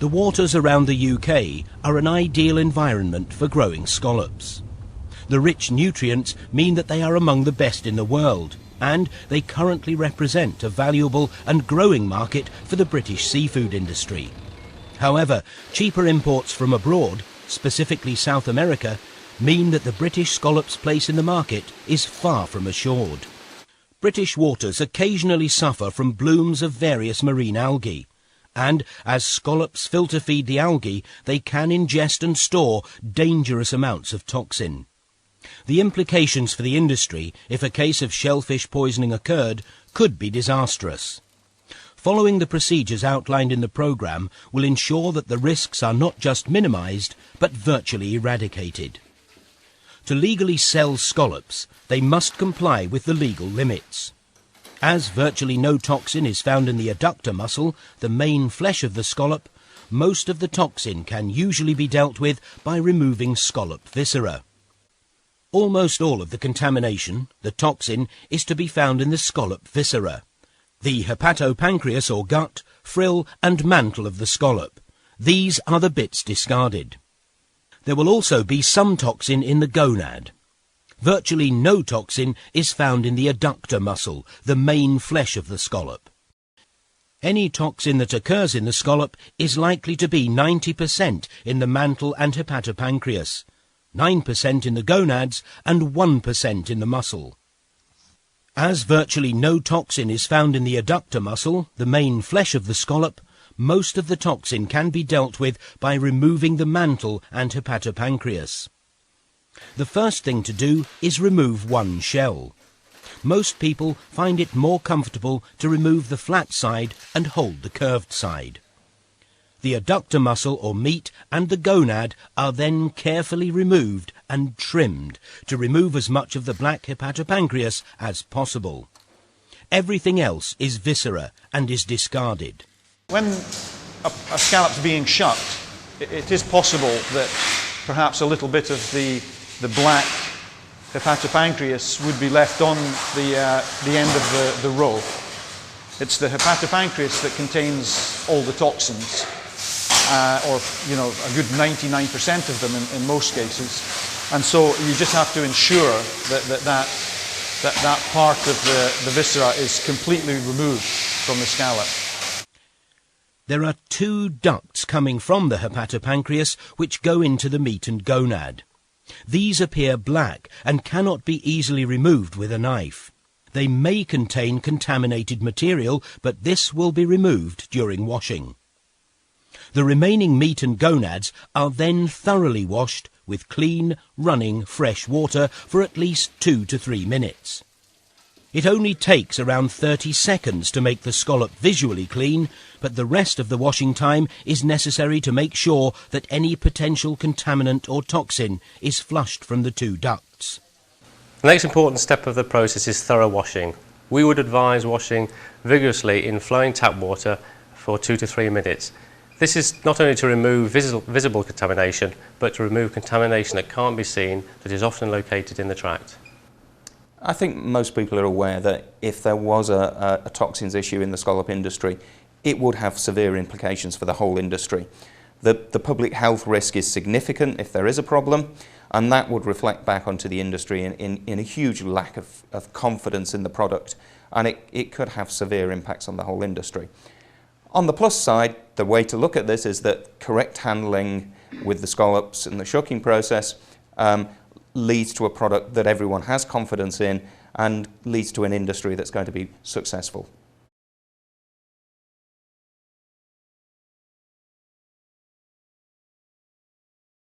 The waters around the UK are an ideal environment for growing scallops. The rich nutrients mean that they are among the best in the world, and they currently represent a valuable and growing market for the British seafood industry. However, cheaper imports from abroad, specifically South America, mean that the British scallop's place in the market is far from assured. British waters occasionally suffer from blooms of various marine algae, and as scallops filter feed the algae, they can ingest and store dangerous amounts of toxin. The implications for the industry, if a case of shellfish poisoning occurred, could be disastrous. Following the procedures outlined in the programme will ensure that the risks are not just minimised, but virtually eradicated. To legally sell scallops, they must comply with the legal limits. As virtually no toxin is found in the adductor muscle, the main flesh of the scallop, most of the toxin can usually be dealt with by removing scallop viscera. Almost all of the contamination, the toxin, is to be found in the scallop viscera, the hepatopancreas or gut, frill and mantle of the scallop. These are the bits discarded. There will also be some toxin in the gonad. Virtually no toxin is found in the adductor muscle, the main flesh of the scallop. Any toxin that occurs in the scallop is likely to be 90% in the mantle and hepatopancreas, 9% in the gonads and 1% in the muscle. As virtually no toxin is found in the adductor muscle, the main flesh of the scallop, most of the toxin can be dealt with by removing the mantle and hepatopancreas. The first thing to do is remove one shell. Most people find it more comfortable to remove the flat side and hold the curved side. The adductor muscle or meat and the gonad are then carefully removed and trimmed to remove as much of the black hepatopancreas as possible. Everything else is viscera and is discarded. When a scallop's being shucked, it is possible that perhaps a little bit of the black hepatopancreas would be left on the end of the roe. It's the hepatopancreas that contains all the toxins, or a good 99% of them in most cases. And so you just have to ensure that part of the viscera is completely removed from the scallop. There are two ducts coming from the hepatopancreas which go into the meat and gonad. These appear black and cannot be easily removed with a knife. They may contain contaminated material, but this will be removed during washing. The remaining meat and gonads are then thoroughly washed with clean, running, fresh water for at least 2 to 3 minutes. It only takes around 30 seconds to make the scallop visually clean, but the rest of the washing time is necessary to make sure that any potential contaminant or toxin is flushed from the two ducts. The next important step of the process is thorough washing. We would advise washing vigorously in flowing tap water for 2 to 3 minutes. This is not only to remove visible contamination, but to remove contamination that can't be seen, that is often located in the tract. I think most people are aware that if there was a toxins issue in the scallop industry, it would have severe implications for the whole industry. The public health risk is significant if there is a problem, and that would reflect back onto the industry in a huge lack of confidence in the product, and it could have severe impacts on the whole industry. On the plus side, the way to look at this is that correct handling with the scallops and the shucking process leads to a product that everyone has confidence in and leads to an industry that's going to be successful.